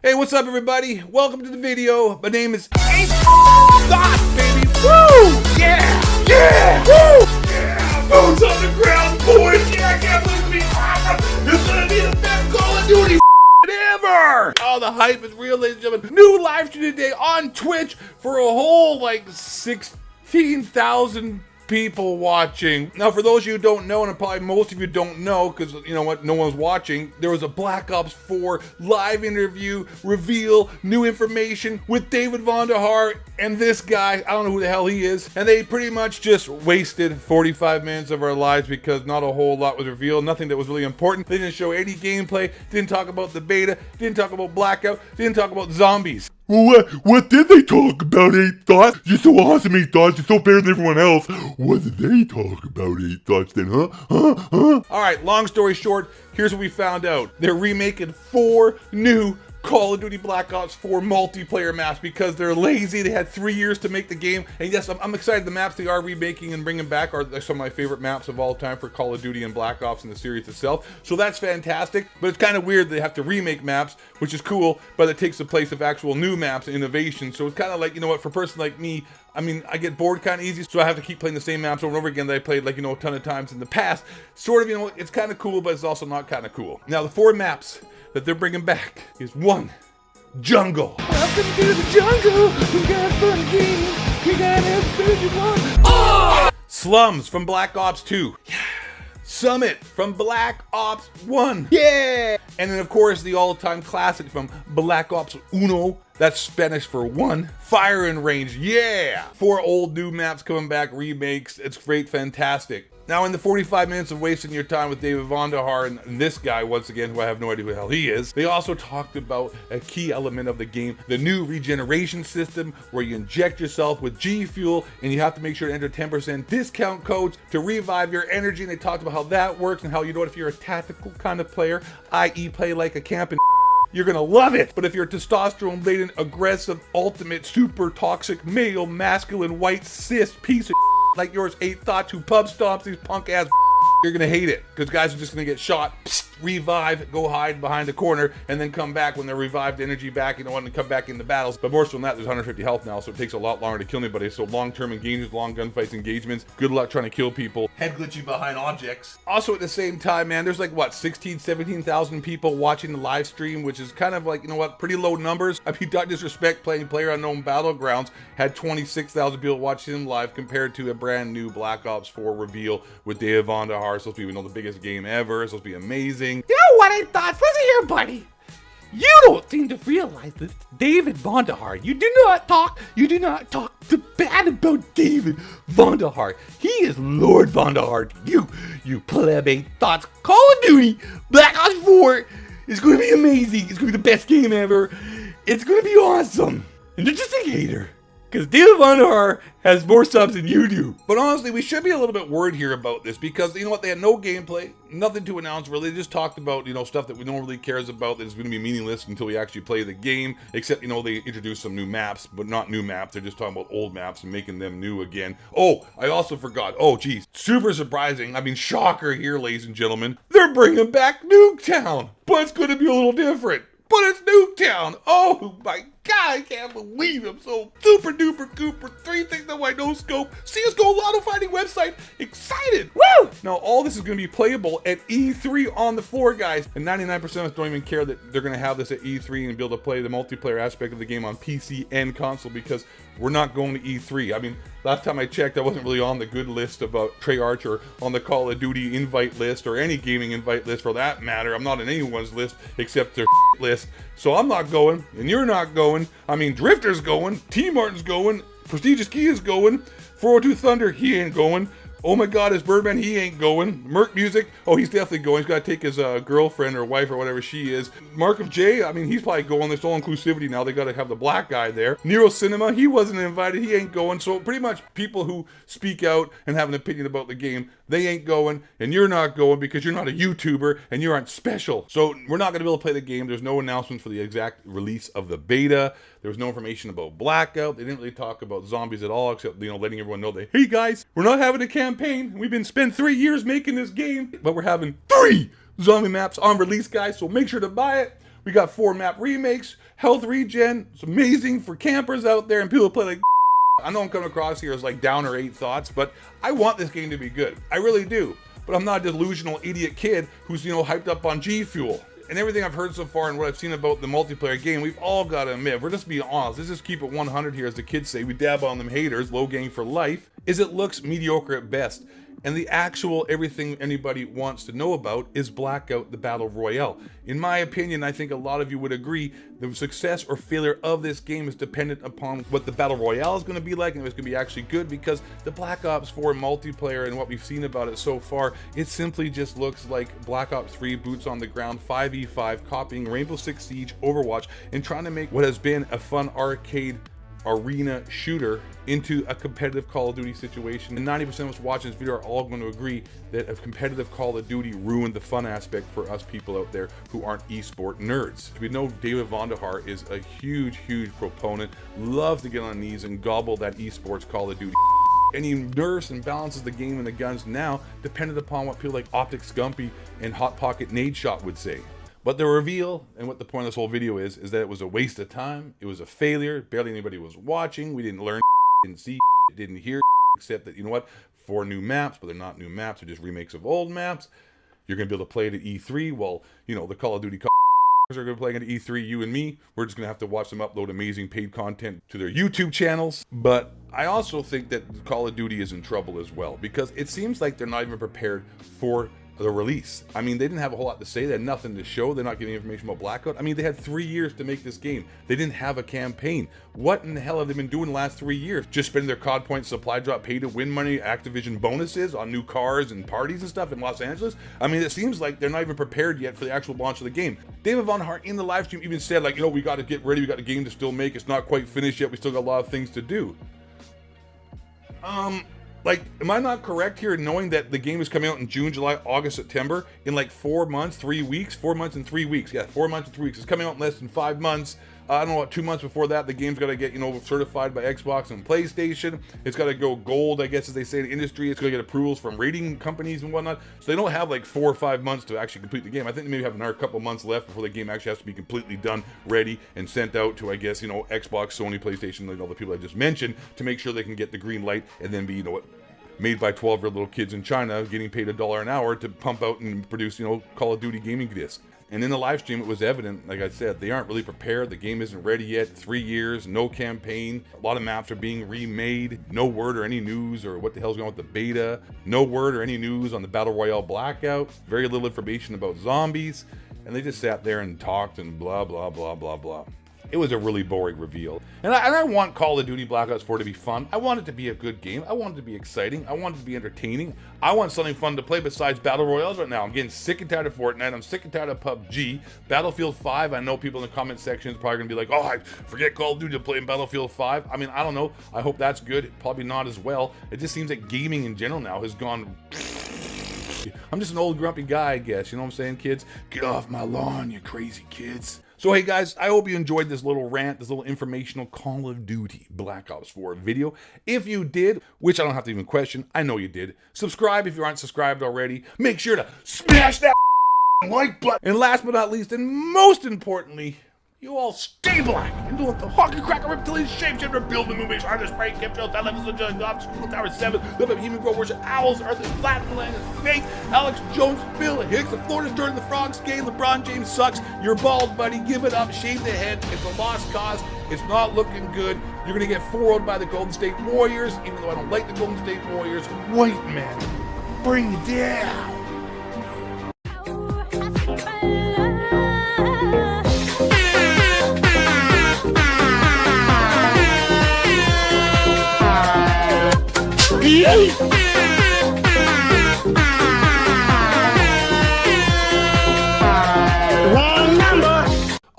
Hey, what's up, everybody? Welcome to the video. My name is Thoughts, baby. Woo! Yeah! Yeah! Woo! Yeah! Boots on the ground, boys! Yeah, I can't believe it's awesome! This is gonna be the best Call of Duty ever! Oh, the hype is real, ladies and gentlemen. New live stream today on Twitch for a whole, 16,000 people watching. Now, for those of you who don't know, and probably most of you don't know, because you know what, no one's watching, there was a Black Ops 4 live interview, reveal, new information with David Vonderhaar and this guy. I don't know who the hell he is. And they pretty much just wasted 45 minutes of our lives because not a whole lot was revealed, nothing that was really important. They didn't show any gameplay, didn't talk about the beta, didn't talk about Blackout, didn't talk about zombies. Well, what did they talk about, 8 Thoughts? You're so awesome, 8 Thoughts. You're so better than everyone else. What did they talk about, 8 Thoughts, then, huh? All right, long story short, here's what we found out. They're remaking 4 new Call of Duty Black Ops 4 multiplayer maps because they're lazy. They had 3 years to make the game. And yes, I'm excited. The maps they are remaking and bringing back are some of my favorite maps of all time for Call of Duty and Black Ops in the series itself. So that's fantastic. But it's kind of weird they have to remake maps, which is cool, but it takes the place of actual new maps and innovation. So it's kind of like, you know what, for a person like me, I mean, I get bored kind of easy, so I have to keep playing the same maps over and over again that I played, a ton of times in the past. Sort of, it's kind of cool, but it's also not kind of cool. Now, the 4 maps that they're bringing back is 1, Jungle. Welcome to the jungle. We got a fun game. We got everything you want. Oh! Slums from Black Ops 2. Yeah. Summit from Black Ops 1. Yeah! And then, of course, the all-time classic from Black Ops Uno. That's Spanish for 1. Fire and Range. Yeah! 4 old new maps coming back, remakes. It's great, fantastic. Now, in the 45 minutes of wasting your time with David Vonderhaar and this guy, once again, who I have no idea who the hell he is, they also talked about a key element of the game, the new regeneration system, where you inject yourself with G Fuel, and you have to make sure to enter 10% discount codes to revive your energy. And they talked about how that works and how, you know what, if you're a tactical kind of player, i.e. play like a camping, you're gonna love it. But if you're a testosterone-laden, aggressive, ultimate, super toxic, male, masculine, white, cis piece of like yours, 8 Thoughts, who pub stomps these punk ass, you're gonna hate it, because guys are just gonna get shot, revive, go hide behind the corner, and then come back when they're revived, energy back, and come back in the battles. But more so than that, there's 150 health now, so it takes a lot longer to kill anybody. So long-term engagements, long gunfights, engagements, good luck trying to kill people. Head glitchy behind objects. Also at the same time, man, there's 17,000 people watching the live stream, which is kind of pretty low numbers. I mean, not disrespect, playing PlayerUnknown Battlegrounds had 26,000 people watching him live compared to a brand new Black Ops 4 reveal with David Vonderhaar. It's supposed to be the biggest game ever. It's supposed to be amazing. You know what, 8 Thoughts? Listen here, buddy. You don't seem to realize this. David Vonderhaar. You do not talk bad about David Vonderhaar. He is Lord Vonderhaar. You pleb 8 Thoughts. Call of Duty Black Ops 4 is going to be amazing. It's going to be the best game ever. It's going to be awesome. And you're just a hater, because David Vonderhaar has more subs than you do. But honestly, we should be a little bit worried here about this, because you know what, they had no gameplay, nothing to announce really. They just talked about, stuff that no one really cares about, that is going to be meaningless until we actually play the game, except, they introduced some new maps, but not new maps. They're just talking about old maps and making them new again. Oh, I also forgot. Oh, geez. Super surprising. I mean, shocker here, ladies and gentlemen. They're bringing back Nuketown, but it's going to be a little different. But it's Nuketown. Oh my God, I can't believe I'm so super duper cooper. 3 things on my no scope. CSGO lotto fighting website. Excited. Woo! Now all this is going to be playable at E3 on the floor, guys. And 99% of us don't even care that they're going to have this at E3 and be able to play the multiplayer aspect of the game on PC and console, because we're not going to E3. I mean, last time I checked, I wasn't really on the good list about Treyarch or on the Call of Duty invite list or any gaming invite list for that matter. I'm not on anyone's list except their list. So I'm not going, and you're not going. I mean, Drifter's going, T Martin's going, Prestigious Key is going, 402 Thunder, he ain't going. Oh my God, is Birdman, he ain't going. Merc Music, oh, he's definitely going. He's got to take his girlfriend or wife or whatever she is. Mark of J, I mean, he's probably going. There's all inclusivity now. They got to have the black guy there. Nero Cinema, he wasn't invited. He ain't going. So pretty much people who speak out and have an opinion about the game, they ain't going, and you're not going because you're not a YouTuber and you aren't special. So we're not going to be able to play the game. There's no announcement for the exact release of the beta. There was no information about Blackout. They didn't really talk about zombies at all, except, letting everyone know that, hey guys, we're not having a campaign. We've spent 3 years making this game, but we're having 3 zombie maps on release, guys. So make sure to buy it. We got 4 map remakes, health regen. It's amazing for campers out there and people who play like I know I'm coming across here as like downer 8 thoughts, but I want this game to be good. I really do. But I'm not a delusional idiot kid who's, you know, hyped up on G Fuel. And everything I've heard so far and what I've seen about the multiplayer game, we've all got to admit, we're just being honest, let's just keep it 100 here as the kids say, we dab on them haters, low gang for life, is it looks mediocre at best. And the actual everything anybody wants to know about is Blackout, the Battle Royale. In my opinion, I think a lot of you would agree, the success or failure of this game is dependent upon what the Battle Royale is going to be like, and if it's going to be actually good, because the Black Ops 4 multiplayer and what we've seen about it so far, it simply just looks like Black Ops 3 boots on the ground, 5v5, copying Rainbow Six Siege, Overwatch, and trying to make what has been a fun arcade arena shooter into a competitive Call of Duty situation. And 90% of us watching this video are all going to agree that a competitive Call of Duty ruined the fun aspect for us people out there who aren't esport nerds. We know David Vonderhaar is a huge proponent, loves to get on his knees and gobble that esports Call of Duty. And he nerfs and balances the game and the guns now dependent upon what people like Optic Scumpy and Hot Pocket Nade Shot would say. But the reveal, and what the point of this whole video is that it was a waste of time, it was a failure, barely anybody was watching, we didn't learn, didn't see, didn't hear, except that, you know what, 4 new maps, but they're not new maps, they're just remakes of old maps. You're going to be able to play it at E3, well, you know, the Call of Duty are going to play at E3, you and me, we're just going to have to watch them upload amazing paid content to their YouTube channels. But I also think that Call of Duty is in trouble as well, because it seems like they're not even prepared for the release. I mean, they didn't have a whole lot to say. They had nothing to show. They're not giving information about Blackout. I mean, they had 3 years to make this game. They didn't have a campaign. What in the hell have they been doing the last 3 years? Just spending their COD points, supply drop, pay to win money, Activision bonuses on new cars and parties and stuff in Los Angeles? I mean, it seems like they're not even prepared yet for the actual launch of the game. David Vonderhaar in the live stream even said, like, you know, we got to get ready. We got a game to still make. It's not quite finished yet. We still got a lot of things to do. Like, am I not correct here in knowing that the game is coming out in June, July, August, September, in like 4 months, 3 weeks? 4 months and 3 weeks. Yeah, 4 months and 3 weeks. It's coming out in less than 5 months. I don't know what, 2 months before that, the game's got to get, you know, certified by Xbox and PlayStation. It's got to go gold, I guess, as they say in the industry. It's going to get approvals from rating companies and whatnot. So they don't have like 4 or 5 months to actually complete the game. I think they maybe have another couple months left before the game actually has to be completely done, ready, and sent out to, I guess, you know, Xbox, Sony, PlayStation, and all the people I just mentioned to make sure they can get the green light and then be, you know what, made by 12-year-old little kids in China getting paid $1 an hour to pump out and produce, you know, Call of Duty gaming discs. And in the live stream, it was evident, like I said, they aren't really prepared. The game isn't ready yet. 3 years, no campaign. A lot of maps are being remade. No word or any news or what the hell's going on with the beta. No word or any news on the Battle Royale Blackout. Very little information about zombies. And they just sat there and talked and blah, blah, blah, blah, blah. It was a really boring reveal. And I want Call of Duty Black Ops 4 to be fun. I want it to be a good game. I want it to be exciting. I want it to be entertaining. I want something fun to play besides Battle Royales right now. I'm getting sick and tired of Fortnite. I'm sick and tired of PUBG. Battlefield 5, I know people in the comment section is probably going to be like, oh, I forget Call of Duty to play in Battlefield 5. I mean, I don't know. I hope that's good. Probably not as well. It just seems like gaming in general now has gone... I'm just an old grumpy guy, I guess. You know what I'm saying, kids? Get off my lawn, you crazy kids. So hey guys, I hope you enjoyed this little rant, this little informational Call of Duty Black Ops 4 video. If you did, which I don't have to even question, I know you did, subscribe if you aren't subscribed already. Make sure to smash that like button. And last but not least, and most importantly, you all stay black and don't let the hockey cracker reptilian shapeshifter build the movies. Are the spray chemtrails, that levels of judge, God, School Tower 7, the human grow worship, owls, earth is flat, and land is fake. Alex Jones, Bill Hicks, the Florida's turning the frog skate, LeBron James sucks. You're bald, buddy. Give it up. Shave the head. It's a lost cause. It's not looking good. You're going to get 4-0'd by the Golden State Warriors, even though I don't like the Golden State Warriors. White man, bring it down.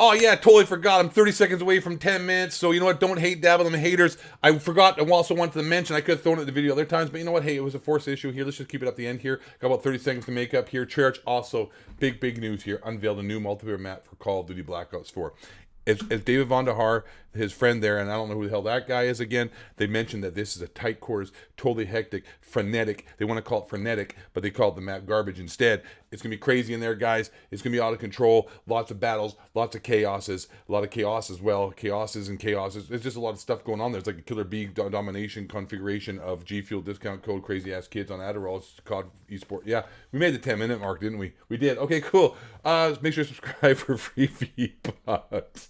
Oh yeah, totally forgot. I'm 30 seconds away from 10 minutes. So you know what? Don't hate dabble them haters. I forgot. I also wanted to mention, I could have thrown it in the video other times, but you know what? Hey, it was a force issue here. Let's just keep it up the end here. Got about 30 seconds to make up here. Treyarch also, big news here. Unveiled a new multiplayer map for Call of Duty Black Ops 4. As David Vonderhaar, his friend there, and I don't know who the hell that guy is again, they mentioned that this is a tight quarters, totally hectic, frenetic. They want to call it frenetic, but they call it the map garbage instead. It's going to be crazy in there, guys. It's going to be out of control. Lots of battles, lots of chaoses, a lot of chaos as well. Chaoses and chaoses. There's just a lot of stuff going on there. It's like a Killer Bee domination configuration of G Fuel discount code, crazy ass kids on Adderall. It's COD eSport. Yeah, we made the 10-minute mark, didn't we? We did. Okay, cool. Make sure to subscribe for free V-Bucks.